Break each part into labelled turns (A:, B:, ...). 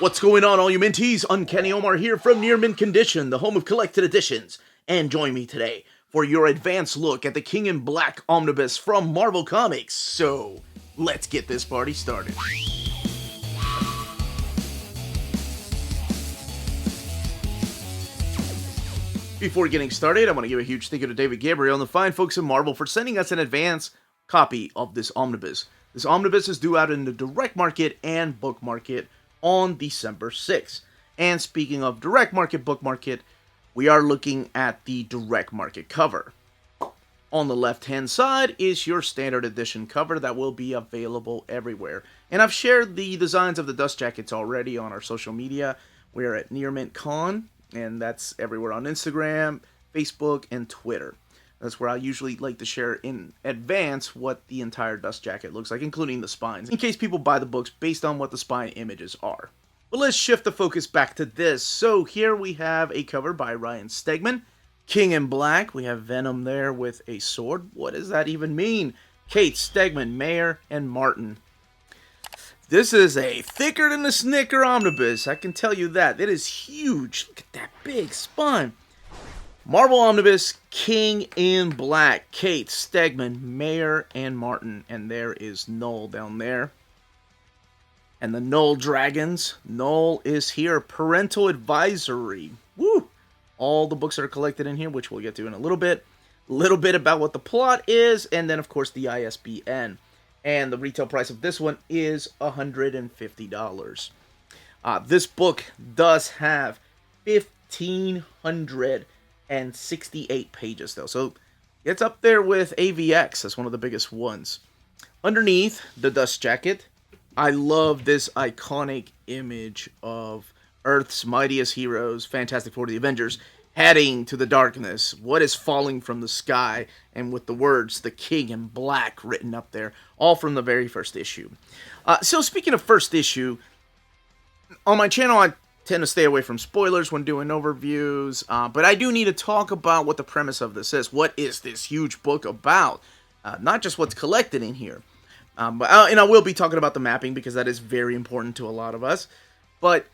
A: What's going on, all you minties? Uncanny Omar here from Near Mint Condition, the home of collected editions. And join me today for your advanced look at the King in Black Omnibus from Marvel Comics. So, let's get this party started. Before getting started, I want to give a huge thank you to David Gabriel and the fine folks at Marvel for sending us an advance copy of this omnibus. This omnibus is due out in the direct market and book market on December 6th. And speaking of direct market, book market, we are looking at the direct market cover. On the left-hand side is your standard edition cover that will be available everywhere. And I've shared the designs of the dust jackets already on our social media. We're at Near Mint Con, and that's everywhere on Instagram, Facebook, and Twitter. That's where I usually like to share in advance what the entire dust jacket looks like, including the spines, in case people buy the books based on what the spine images are. But let's shift the focus back to this. So here we have a cover by Ryan Stegman. King in Black, we have Venom there with a sword. What does that even mean? Kate, Stegman, Mayer, and Martin. This is a thicker than a Snicker omnibus, I can tell you that. It is huge. Look at that big spine. Marvel Omnibus, King in Black, Kate, Stegman, Mayer, and Martin. And there is Knull down there. And the Knull Dragons. Knull is here. Parental Advisory. Woo! All the books that are collected in here, which we'll get to in a little bit. A little bit about what the plot is, and then, of course, the ISBN. And the retail price of this one is $150. This book does have 1,568 pages, though. So it's up there with AVX as one of the biggest ones. Underneath the dust jacket, I love this iconic image of Earth's mightiest heroes, Fantastic Four, the Avengers, heading to the darkness. What is falling from the sky? And with the words, the King in Black, written up there, all from the very first issue. So speaking of first issue, on my channel I tend to stay away from spoilers when doing overviews, but I do need to talk about what the premise of this is. What is this huge book about? Not just what's collected in here. And I will be talking about the mapping because that is very important to a lot of us. But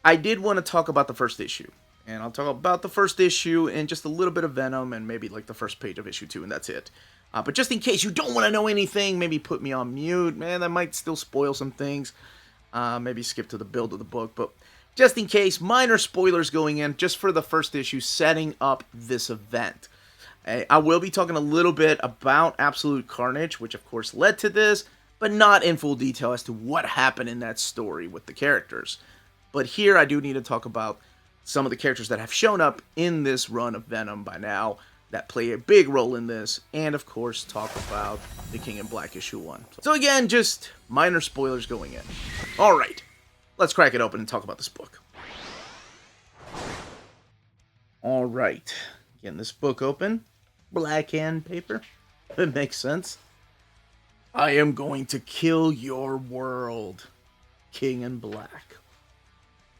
A: I did want to talk about the first issue. And I'll talk about the first issue and just a little bit of Venom and maybe like the first page of issue 2, and that's it. But just in case you don't want to know anything, maybe put me on mute. Man, that might still spoil some things. Maybe skip to the build of the book. But just in case, minor spoilers going in just for the first issue, setting up this event. I will be talking a little bit about Absolute Carnage, which of course led to this, but not in full detail as to what happened in that story with the characters. But here I do need to talk about some of the characters that have shown up in this run of Venom by now that play a big role in this, and of course talk about the King in Black issue 1. So again, just minor spoilers going in. Alright, let's crack it open and talk about this book. Alright, getting this book open. Black hand paper. It makes sense. I am going to kill your world. King in Black.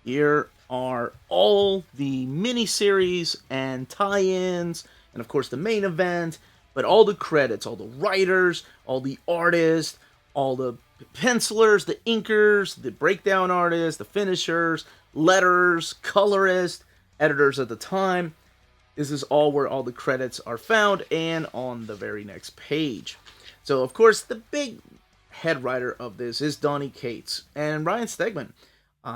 A: Here are all the miniseries and tie-ins, and of course the main event, but all the credits, all the writers, all the artists, all the pencilers, the inkers, the breakdown artists, the finishers, letterers, colorists, editors at the time. This is all where all the credits are found, and on the very next page. So, of course, the big head writer of this is Donny Cates and Ryan Stegman.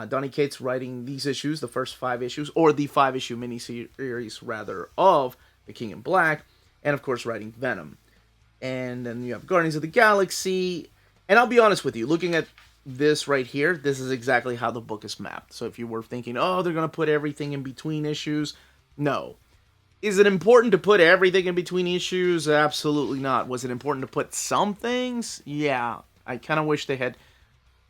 A: Donny Cates writing these issues, the first 5 issues, or the 5-issue miniseries, rather, of The King in Black, and, of course, writing Venom. And then you have Guardians of the Galaxy, and I'll be honest with you, looking at this right here, this is exactly how the book is mapped. So if you were thinking, oh, they're going to put everything in between issues, no. Is it important to put everything in between issues? Absolutely not. Was it important to put some things? Yeah. I kind of wish they had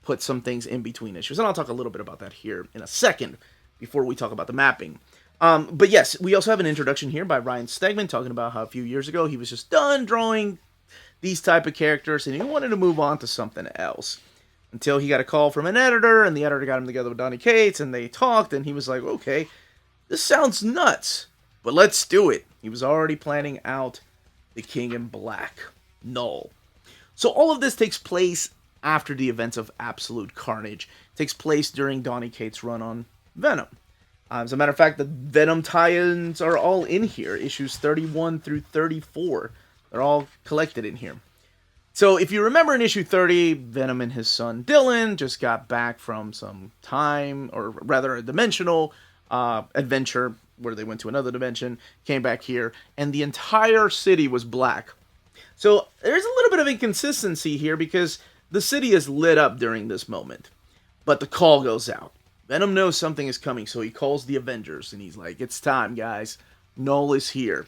A: put some things in between issues. And I'll talk a little bit about that here in a second before we talk about the mapping. But yes, we also have an introduction here by Ryan Stegman talking about how a few years ago he was just done drawing these type of characters and he wanted to move on to something else. Until he got a call from an editor, and the editor got him together with Donny Cates, and they talked, and he was like, okay, this sounds nuts, but let's do it. He was already planning out the King in Black, Knull. So all of this takes place after the events of Absolute Carnage. It takes place during Donny Cates' run on Venom. As a matter of fact, the Venom tie-ins are all in here, issues 31 through 34. They're all collected in here. So if you remember in issue 30, Venom and his son Dylan just got back from some time, or rather a dimensional adventure where they went to another dimension, came back here, and the entire city was black. So there's a little bit of inconsistency here because the city is lit up during this moment. But the call goes out. Venom knows something is coming, so he calls the Avengers, and he's like, it's time, guys. Knull is here.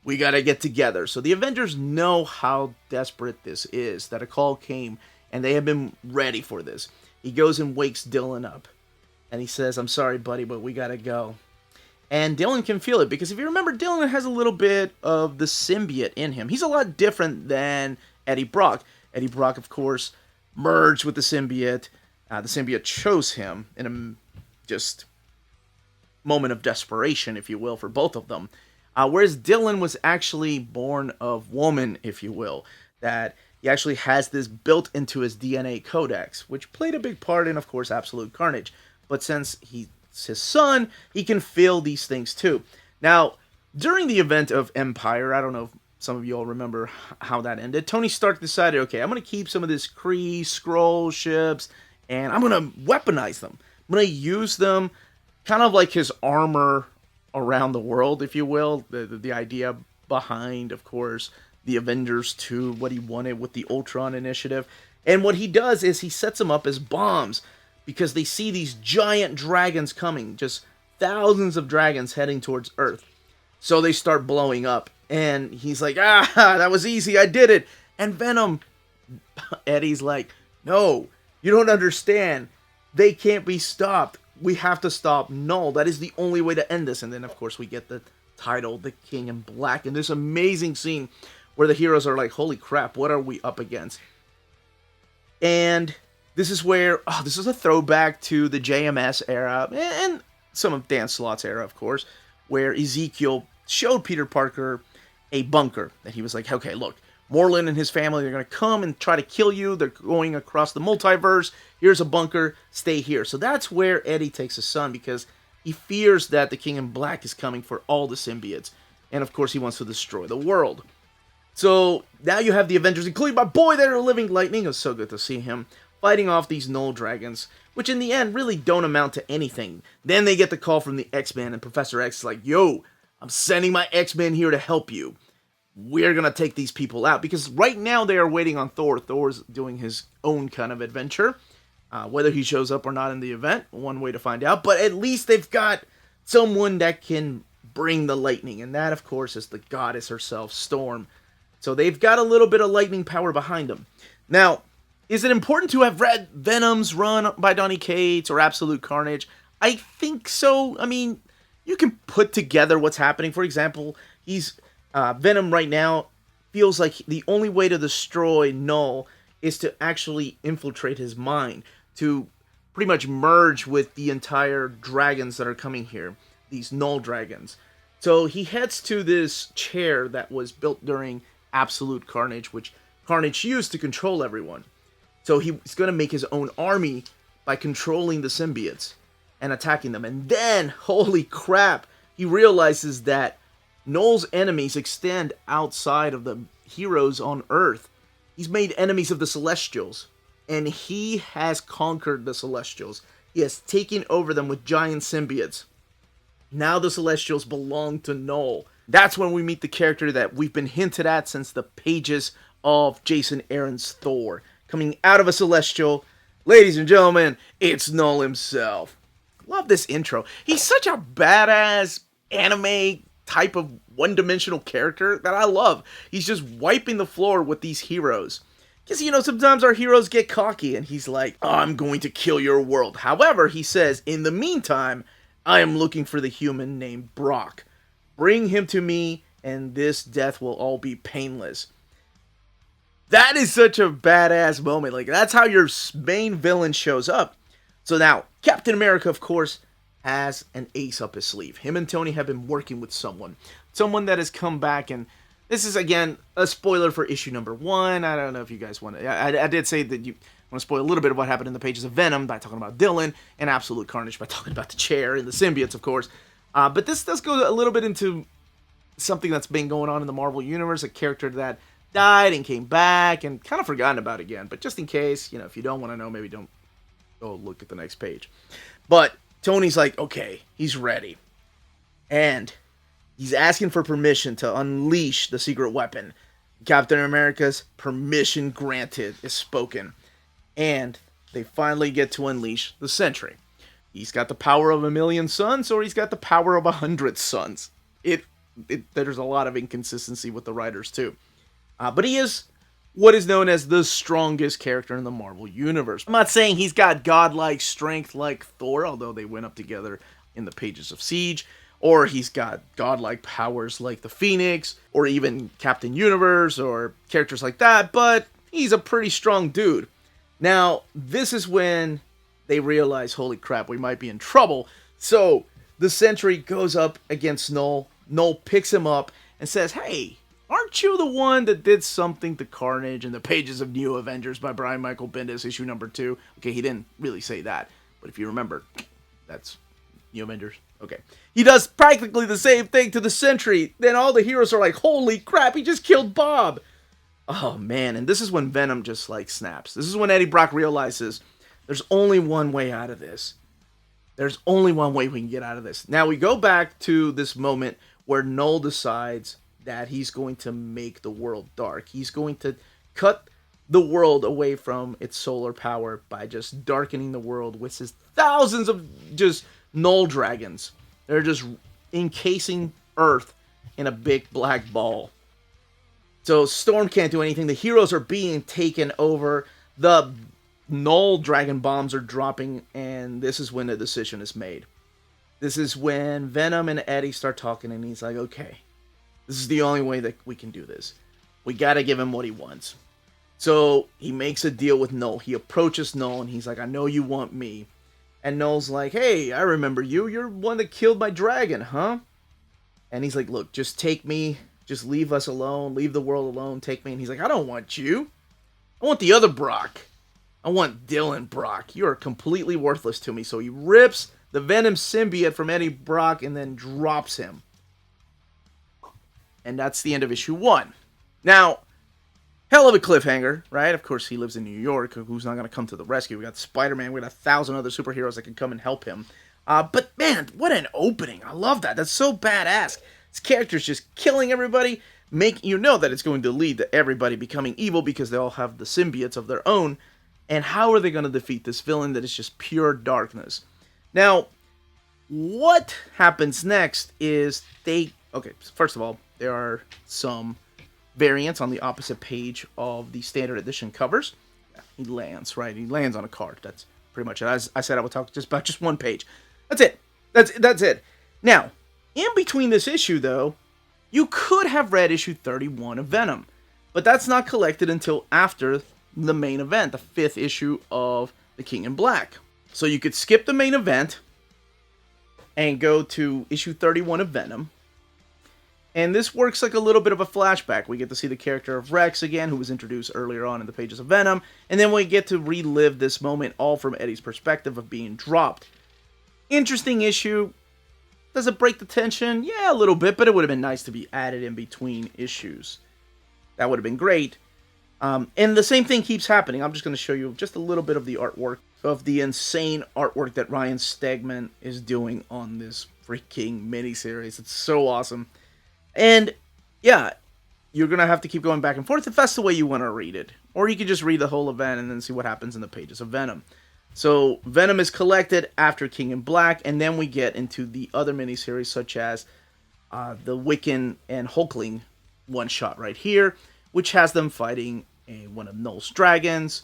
A: We gotta get together. So the Avengers know how desperate this is, that a call came, and they have been ready for this. He goes and wakes Dylan up, and he says, I'm sorry, buddy, but we gotta go. And Dylan can feel it, because if you remember, Dylan has a little bit of the symbiote in him. He's a lot different than Eddie Brock. Eddie Brock, of course, merged with the symbiote. The symbiote chose him in a just moment of desperation, if you will, for both of them. Whereas Dylan was actually born of woman, if you will. That he actually has this built into his DNA codex, which played a big part in, of course, Absolute Carnage. But since he's his son, he can feel these things too. Now, during the event of Empire, I don't know if some of you all remember how that ended, Tony Stark decided, okay, I'm going to keep some of this Kree, Skrull ships, and I'm going to weaponize them. I'm going to use them kind of like his armor around the world, if you will. The idea behind, of course, the Avengers 2, what he wanted with the Ultron Initiative. And what he does is he sets them up as bombs because they see these giant dragons coming, just thousands of dragons heading towards Earth. So they start blowing up. And he's like, that was easy, I did it. And Venom, Eddie's like, no, you don't understand. They can't be stopped. We have to stop Knull. That is the only way to end this. And then, of course, we get the title, The King in Black. And this amazing scene where the heroes are like, holy crap, what are we up against? And this is where, this is a throwback to the JMS era and some of Dan Slott's era, of course, where Ezekiel showed Peter Parker a bunker. And he was like, okay, look, Morlun and his family, they're going to come and try to kill you. They're going across the multiverse. Here's a bunker. Stay here. So that's where Eddie takes his son because he fears that the King in Black is coming for all the symbiotes. And, of course, he wants to destroy the world. So now you have the Avengers, including my boy there, Living Lightning. It was so good to see him fighting off these Knull dragons, which in the end really don't amount to anything. Then they get the call from the X-Men, and Professor X is like, yo, I'm sending my X-Men here to help you. We're going to take these people out. Because right now they are waiting on Thor. Thor's doing his own kind of adventure. Whether he shows up or not in the event, one way to find out. But at least they've got someone that can bring the lightning. And that, of course, is the goddess herself, Storm. So they've got a little bit of lightning power behind them. Now, is it important to have read Venom's run by Donny Cates or Absolute Carnage? I think so. I mean, you can put together what's happening. For example, Venom right now feels like the only way to destroy Knull is to actually infiltrate his mind, to pretty much merge with the entire dragons that are coming here, these Knull dragons. So he heads to this chair that was built during Absolute Carnage, which Carnage used to control everyone. So he's going to make his own army by controlling the symbiotes and attacking them. And then, holy crap, he realizes that Knull's enemies extend outside of the heroes on Earth. He's made enemies of the Celestials, and he has conquered the Celestials. He has taken over them with giant symbiotes. Now the Celestials belong to Knull. That's when we meet the character that we've been hinted at since the pages of Jason Aaron's Thor. Coming out of a Celestial, ladies and gentlemen, it's Knull himself. Love this intro. He's such a badass anime type of one-dimensional character that I love. He's just wiping the floor with these heroes. Because, sometimes our heroes get cocky and he's like, I'm going to kill your world. However, he says, in the meantime, I am looking for the human named Brock. Bring him to me and this death will all be painless. That is such a badass moment. Like, that's how your main villain shows up. So now, Captain America, of course, has an ace up his sleeve. Him and Tony have been working with someone that has come back, and this is, again, a spoiler for issue number 1. I don't know if you guys want to... I did say that want to spoil a little bit of what happened in the pages of Venom by talking about Dylan, and Absolute Carnage by talking about the chair and the symbiotes, of course. But this does go a little bit into something that's been going on in the Marvel Universe, a character that died and came back and kind of forgotten about again. But just in case, if you don't want to know, maybe don't go look at the next page. But Tony's like, okay, he's ready. And he's asking for permission to unleash the secret weapon. Captain America's permission granted is spoken. And they finally get to unleash the Sentry. He's got the power of 1,000,000 suns, or he's got the power of 100 suns. There's a lot of inconsistency with the writers, too. But he is what is known as the strongest character in the Marvel Universe. I'm not saying he's got godlike strength like Thor, although they went up together in the pages of Siege, or he's got godlike powers like the Phoenix, or even Captain Universe, or characters like that, but he's a pretty strong dude. Now, this is when they realize, holy crap, we might be in trouble. So, the Sentry goes up against Knull. Knull picks him up and says, hey, aren't you the one that did something to Carnage in the pages of New Avengers by Brian Michael Bendis, issue number 2? Okay, he didn't really say that, but if you remember, that's New Avengers. Okay. He does practically the same thing to the Sentry. Then all the heroes are like, holy crap, he just killed Bob. Oh, man, and this is when Venom just, snaps. This is when Eddie Brock realizes there's only one way out of this. There's only one way we can get out of this. Now, we go back to this moment where Knull decides that he's going to make the world dark. He's going to cut the world away from its solar power by just darkening the world with his thousands of just Knull dragons. They're just encasing Earth in a big black ball. So Storm can't do anything. The heroes are being taken over. The Knull dragon bombs are dropping, and this is when the decision is made. This is when Venom and Eddie start talking, and he's like, okay, this is the only way that we can do this. We gotta give him what he wants. So he makes a deal with Knull. He approaches Knull, and he's like, I know you want me. And Knull's like, hey, I remember you. You're one that killed my dragon, huh? And he's like, look, just take me. Just leave us alone. Leave the world alone. Take me. And he's like, I don't want you. I want the other Brock. I want Dylan Brock. You are completely worthless to me. So he rips the Venom symbiote from Eddie Brock and then drops him. And that's the end of issue 1. Now, hell of a cliffhanger, right? Of course, he lives in New York. Who's not going to come to the rescue? We got Spider-Man. We got 1,000 other superheroes that can come and help him. But man, what an opening. I love that. That's so badass. This character's just killing everybody. You know that it's going to lead to everybody becoming evil because they all have the symbiotes of their own. And how are they going to defeat this villain that is just pure darkness? Now, what happens next is okay, first of all, there are some variants on the opposite page of the standard edition covers. Yeah, he lands, right? He lands on a card. That's pretty much it. As I said, I would talk just about just one page. That's it. That's it. Now, in between this issue, though, you could have read issue 31 of Venom, but that's not collected until after the main event, the 5th issue of the King in Black. So you could skip the main event and go to issue 31 of Venom. And this works like a little bit of a flashback. We get to see the character of Rex again, who was introduced earlier on in the pages of Venom. And then we get to relive this moment all from Eddie's perspective of being dropped. Interesting issue. Does it break the tension? Yeah, a little bit, but it would have been nice to be added in between issues. That would have been great. And the same thing keeps happening. I'm just going to show you just a little bit of the artwork, of the insane artwork that Ryan Stegman is doing on this freaking miniseries. It's so awesome. And, yeah, you're going to have to keep going back and forth if that's the way you want to read it. Or you could just read the whole event and then see what happens in the pages of Venom. So, Venom is collected after King in Black, and then we get into the other miniseries, such as the Wiccan and Hulkling one-shot right here, which has them fighting one of Knull's dragons.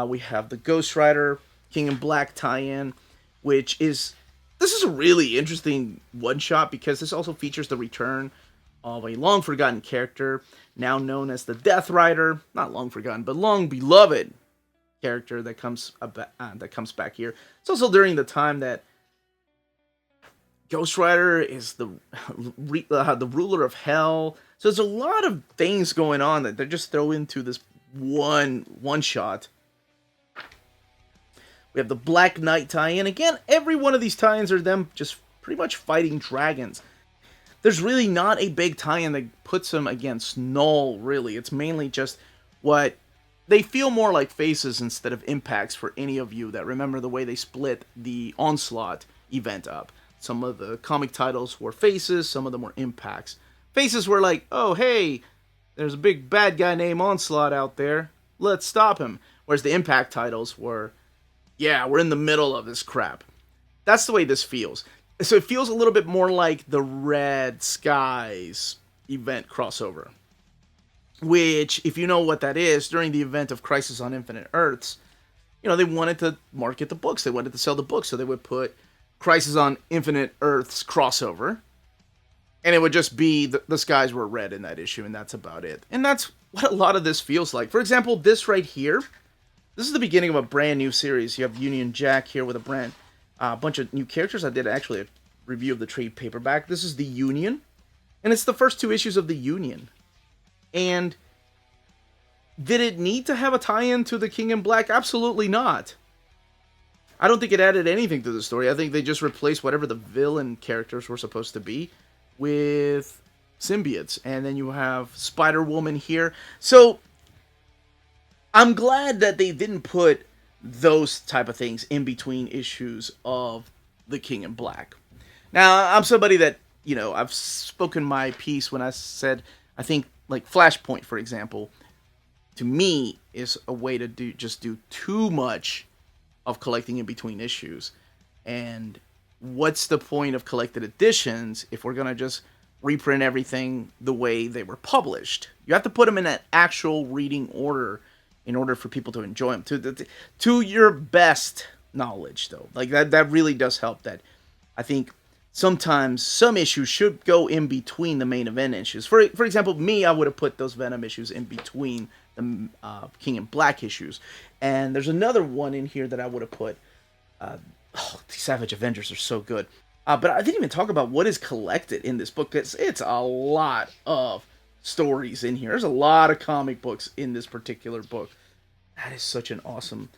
A: We have the Ghost Rider, King in Black tie-in, which is... This is a really interesting one-shot, because this also features the return of a long-forgotten character, now known as the Death Rider. Not long-forgotten, but long-beloved character that comes back here. It's also during the time that Ghost Rider is the ruler of hell. So there's a lot of things going on that they just throw into this one shot. We have the Black Knight tie-in. Again, every one of these tie-ins are them just pretty much fighting dragons. There's really not a big tie-in that puts them against Knull, really. It's mainly just what they feel more like faces instead of impacts for any of you that remember the way they split the Onslaught event up. Some of the comic titles were faces, some of them were impacts. Faces were like, oh, hey, there's a big bad guy named Onslaught out there. Let's stop him. Whereas the impact titles were, yeah, we're in the middle of this crap. That's the way this feels. So it feels a little bit more like the Red Skies event crossover. Which, if you know what that is, during the event of Crisis on Infinite Earths, you know, they wanted to market the books. They wanted to sell the books, so they would put Crisis on Infinite Earths crossover. And it would just be the skies were red in that issue, and that's about it. And that's what a lot of this feels like. For example, this right here, this is the beginning of a brand new series. You have Union Jack here with a bunch of new characters. I did actually a review of the trade paperback. This is the Union, and it's the first 2 issues of the Union. And did it need to have a tie-in to the King in Black? Absolutely not. I don't think it added anything to the story. I think they just replaced whatever the villain characters were supposed to be with symbiotes. And then you have Spider-Woman here. So, I'm glad that they didn't put those type of things in between issues of the King in Black. Now, I'm somebody that, you know, I've spoken my piece when I said, I think, like Flashpoint, for example, to me, is a way to do too much of collecting in between issues. And what's the point of collected editions if we're going to just reprint everything the way they were published? You have to put them in an actual reading order in order for people to enjoy them. To your best knowledge, though. Like, that really does help. That I think sometimes some issues should go in between the main event issues. For example, me, I would have put those Venom issues in between the King in Black issues. And there's another one in here that I would have put. The Savage Avengers are so good. But I didn't even talk about what is collected in this book. It's a lot of stories in here. There's a lot of comic books in this particular book. That is such an awesome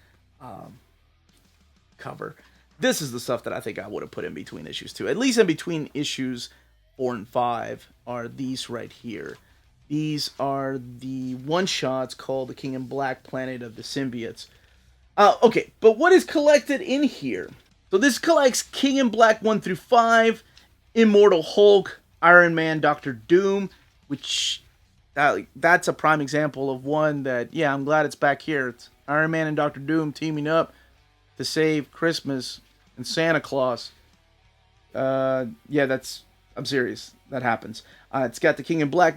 A: cover. This is the stuff that I think I would have put in between issues too. At least in between issues 4 and 5 are these right here. These are the one-shots called The King in Black, Planet of the Symbiotes. Okay, but what is collected in here? So this collects King in Black 1 through 5, Immortal Hulk, Iron Man, Doctor Doom, which that's a prime example of one that, yeah, I'm glad it's back here. It's Iron Man and Doctor Doom teaming up to save Christmas and Santa Claus. Yeah, I'm serious. That happens. It's got the King in Black,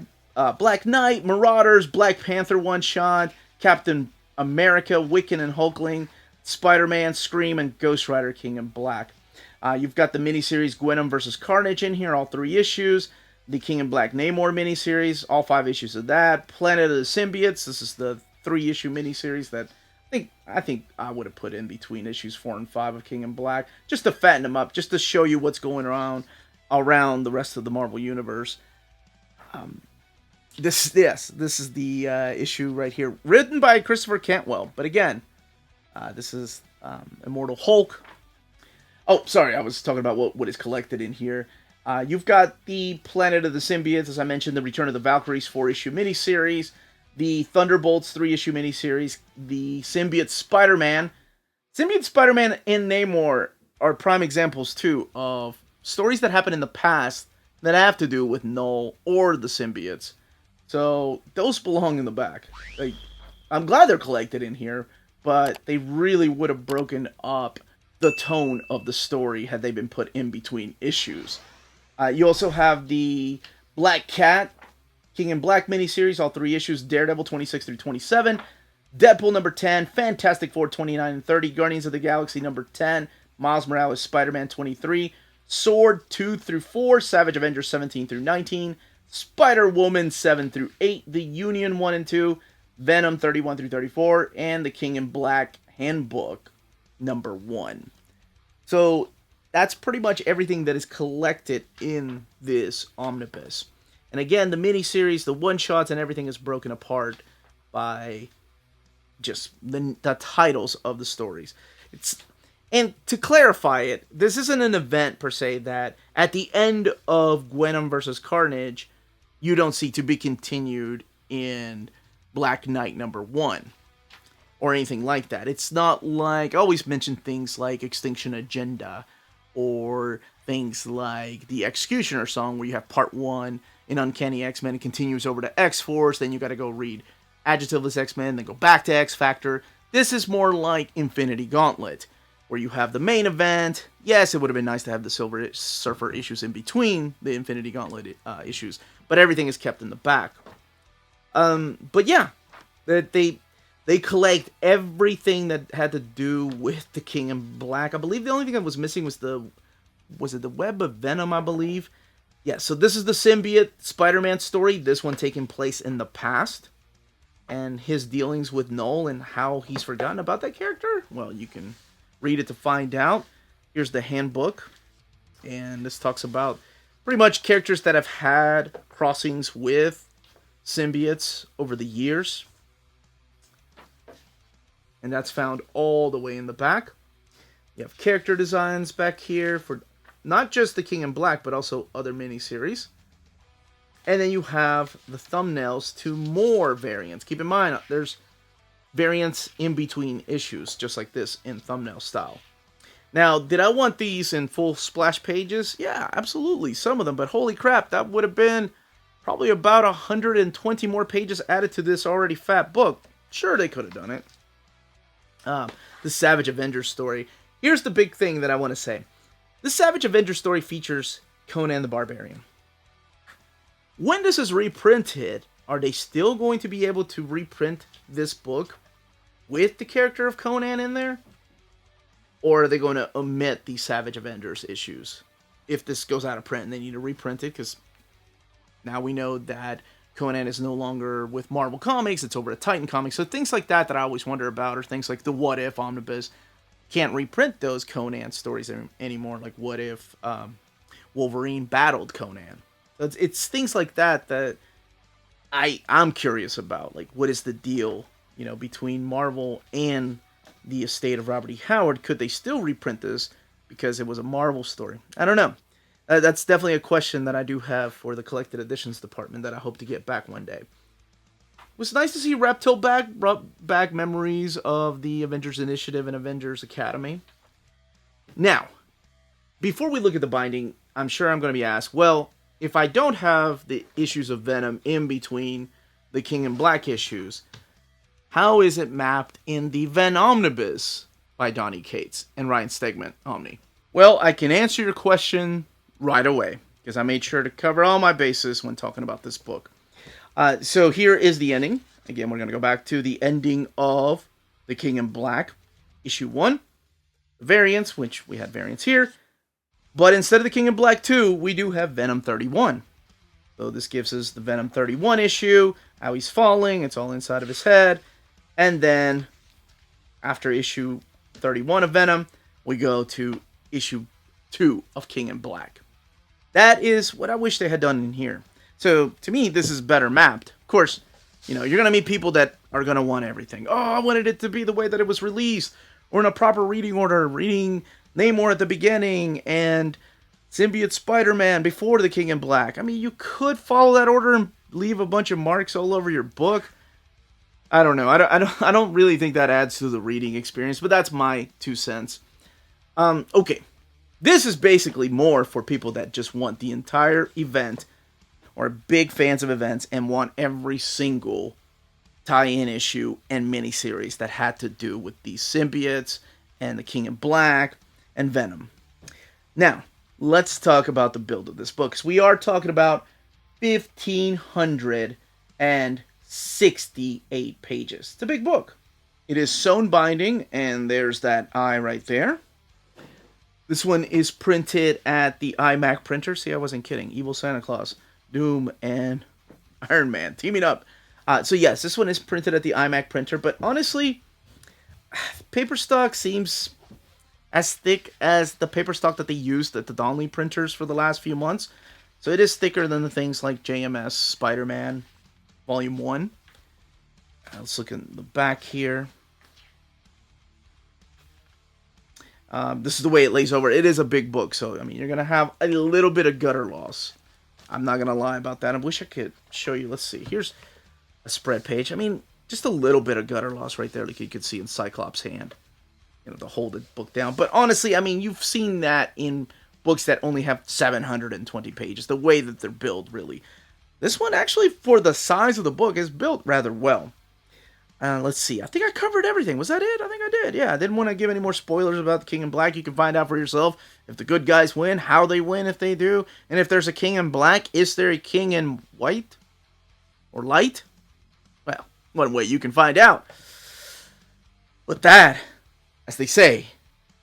A: Black Knight, Marauders, Black Panther one-shot, Captain America, Wiccan and Hulkling, Spider-Man, Scream, and Ghost Rider King in Black. You've got the miniseries Venom vs. Carnage in here, all 3 issues. The King in Black Namor miniseries, all 5 issues of that. Planet of the Symbiotes, this is the 3-issue miniseries that I think I would have put in between issues 4 and 5 of King in Black, just to fatten them up, just to show you what's going around the rest of the Marvel Universe. This is the issue right here, written by Christopher Cantwell. But again, this is Immortal Hulk. Oh, sorry, I was talking about what is collected in here. You've got the Planet of the Symbiotes, as I mentioned, the Return of the Valkyries 4-issue miniseries, the Thunderbolts 3-issue miniseries, the Symbiote Spider-Man. Symbiote Spider-Man and Namor are prime examples, too, of stories that happen in the past that have to do with Knull or the symbiotes. So, those belong in the back. I'm glad they're collected in here, but they really would have broken up the tone of the story had they been put in between issues. You also have the Black Cat, King in Black miniseries, all 3 issues, Daredevil 26 through 27, Deadpool number 10, Fantastic Four 29 and 30, Guardians of the Galaxy number 10, Miles Morales Spider-Man 23, Sword 2 through 4, Savage Avengers 17 through 19, Spider-Woman 7 through 8, The Union 1 and 2, Venom 31 through 34, and the King in Black Handbook number 1. So that's pretty much everything that is collected in this omnibus. And again, the miniseries, the one-shots, and everything is broken apart by just the titles of the stories. And to clarify it, this isn't an event per se that at the end of Venom versus Carnage, you don't see to be continued in Black Knight #1 or anything like that. It's not like, I always mention things like Extinction Agenda or things like the Executioner song, where you have part 1 in Uncanny X-Men and continues over to X-Force, then you gotta go read Adjectiveless X-Men, then go back to X-Factor. This is more like Infinity Gauntlet, where you have the main event. Yes, it would have been nice to have the Silver Surfer issues in between the Infinity Gauntlet issues, but everything is kept in the back. But yeah, they collect everything that had to do with the King in Black. I believe the only thing that was missing was the Web of Venom, I believe. Yeah, so this is the symbiote Spider-Man story, this one taking place in the past, and his dealings with Knull and how he's forgotten about that character. Well, you can read it to find out. Here's the handbook, and this talks about pretty much characters that have had crossings with symbiotes over the years. And that's found all the way in the back. You have character designs back here for not just the King in Black, but also other miniseries. And then you have the thumbnails to more variants. Keep in mind, there's variants in between issues, just like this, in thumbnail style. Now, did I want these in full splash pages? Yeah, absolutely, some of them. But holy crap, that would have been probably about 120 more pages added to this already fat book. Sure, they could have done it. The Savage Avengers story. Here's the big thing that I want to say. The Savage Avengers story features Conan the Barbarian. When this is reprinted, are they still going to be able to reprint this book with the character of Conan in there? Or are they going to omit the Savage Avengers issues? If this goes out of print and they need to reprint it, because now we know that Conan is no longer with Marvel Comics, it's over at Titan Comics. So things like that I always wonder about, or things like the What If Omnibus. Can't reprint those Conan stories anymore. Like, what if Wolverine battled Conan? It's things like that I'm curious about. Like, what is the deal, between Marvel and the estate of Robert E. Howard? Could they still reprint this because it was a Marvel story? I don't know. That's definitely a question that I do have for the collected editions department that I hope to get back one day. It was nice to see Reptile brought back memories of the Avengers Initiative and Avengers Academy. Now, before we look at the binding, I'm sure I'm going to be asked, well, if I don't have the issues of Venom in between the King in Black issues, how is it mapped in the Venom Omnibus by Donny Cates and Ryan Stegman Omni? Well, I can answer your question right away, because I made sure to cover all my bases when talking about this book. So here is the ending. Again, we're going to go back to the ending of The King in Black, issue 1. Variants, which we had variants here. But instead of The King in Black 2, we do have Venom 31. So this gives us the Venom 31 issue, how he's falling, it's all inside of his head. And then, after issue 31 of Venom, we go to issue 2 of King in Black. That is what I wish they had done in here. So, to me, this is better mapped. Of course, you're going to meet people that are going to want everything. Oh, I wanted it to be the way that it was released, or in a proper reading order, reading Namor at the beginning, and Symbiote Spider-Man before the King in Black. I mean, you could follow that order and leave a bunch of marks all over your book. I don't know. I don't really think that adds to the reading experience, but that's my 2 cents. Okay. This is basically more for people that just want the entire event, or big fans of events, and want every single tie-in issue and miniseries that had to do with these symbiotes and the King in Black and Venom. Now, let's talk about the build of this book, because we are talking about 1,568 pages. It's a big book. It is sewn binding, and there's that eye right there. This one is printed at the iMac printer. See, I wasn't kidding. Evil Santa Claus, Doom, and Iron Man teaming up. So yes, this one is printed at the iMac printer, but honestly, paper stock seems as thick as the paper stock that they used at the Donnelly printers for the last few months. So it is thicker than the things like JMS Spider-Man Volume 1. Let's look in the back here. This is the way it lays over. It is a big book, so I mean, you're gonna have a little bit of gutter loss. I'm not gonna lie about that. I wish I could show you. Let's see. Here's a spread page. I mean, just a little bit of gutter loss right there, like you could see in Cyclops' hand. You know, to hold the book down. But honestly, I mean, you've seen that in books that only have 720 pages. The way that they're built, really. This one, actually, for the size of the book, is built rather well. Let's see. I think I covered everything. Was that it? I think I did. Yeah, I didn't want to give any more spoilers about the King in Black. You can find out for yourself if the good guys win, how they win if they do, and if there's a King in Black, is there a King in White? Or Light? Well, one way you can find out. But that, as they say,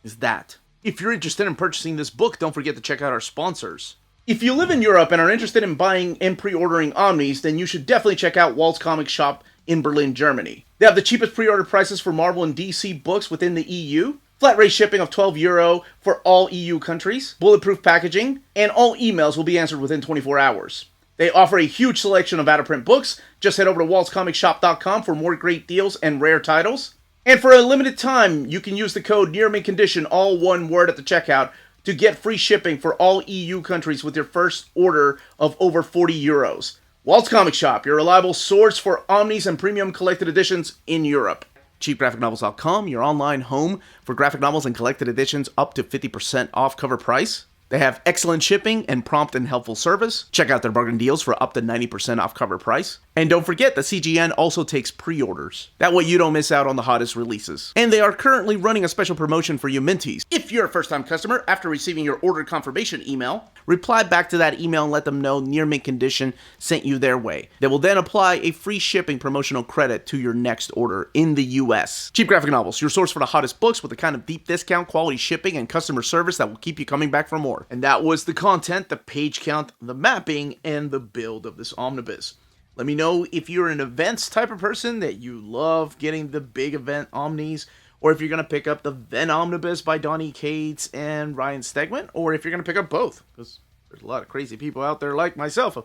A: is that. If you're interested in purchasing this book, don't forget to check out our sponsors. If you live in Europe and are interested in buying and pre-ordering Omnis, then you should definitely check out Walt's Comic Shop in Berlin, Germany. They have the cheapest pre-order prices for Marvel and DC books within the EU, flat rate shipping of €12 for all EU countries, bulletproof packaging, and all emails will be answered within 24 hours. They offer a huge selection of out-of-print books. Just head over to waltzcomicshop.com for more great deals and rare titles. And for a limited time, you can use the code NEARMINTCONDITION, all one word at the checkout, to get free shipping for all EU countries with your first order of over €40. Walt's Comic Shop, your reliable source for Omnis and premium collected editions in Europe. CheapGraphicNovels.com, your online home for graphic novels and collected editions up to 50% off cover price. They have excellent shipping and prompt and helpful service. Check out their bargain deals for up to 90% off cover price. And don't forget that CGN also takes pre-orders. That way you don't miss out on the hottest releases. And they are currently running a special promotion for you Minties. If you're a first-time customer, after receiving your order confirmation email, reply back to that email and let them know Near Mint Condition sent you their way. They will then apply a free shipping promotional credit to your next order in the US. Cheap Graphic Novels, your source for the hottest books with the kind of deep discount, quality shipping, and customer service that will keep you coming back for more. And that was the content, the page count, the mapping, and the build of this omnibus. Let me know if you're an events type of person that you love getting the big event omnis, or if you're going to pick up the Venom Omnibus by Donny Cates and Ryan Stegman, or if you're going to pick up both, because there's a lot of crazy people out there like myself.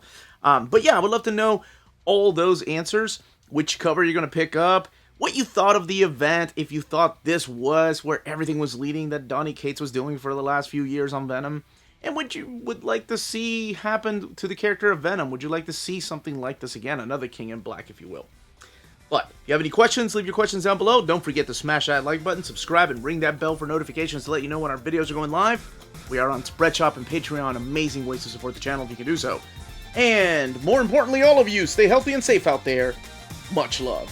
A: But yeah, I would love to know all those answers, which cover you're going to pick up, what you thought of the event, if you thought this was where everything was leading that Donny Cates was doing for the last few years on Venom, and what you would like to see happen to the character of Venom. Would you like to see something like this again? Another King in Black, if you will. But if you have any questions, leave your questions down below. Don't forget to smash that like button, subscribe, and ring that bell for notifications to let you know when our videos are going live. We are on Spreadshop and Patreon. Amazing ways to support the channel if you can do so. And more importantly, all of you, stay healthy and safe out there. Much love.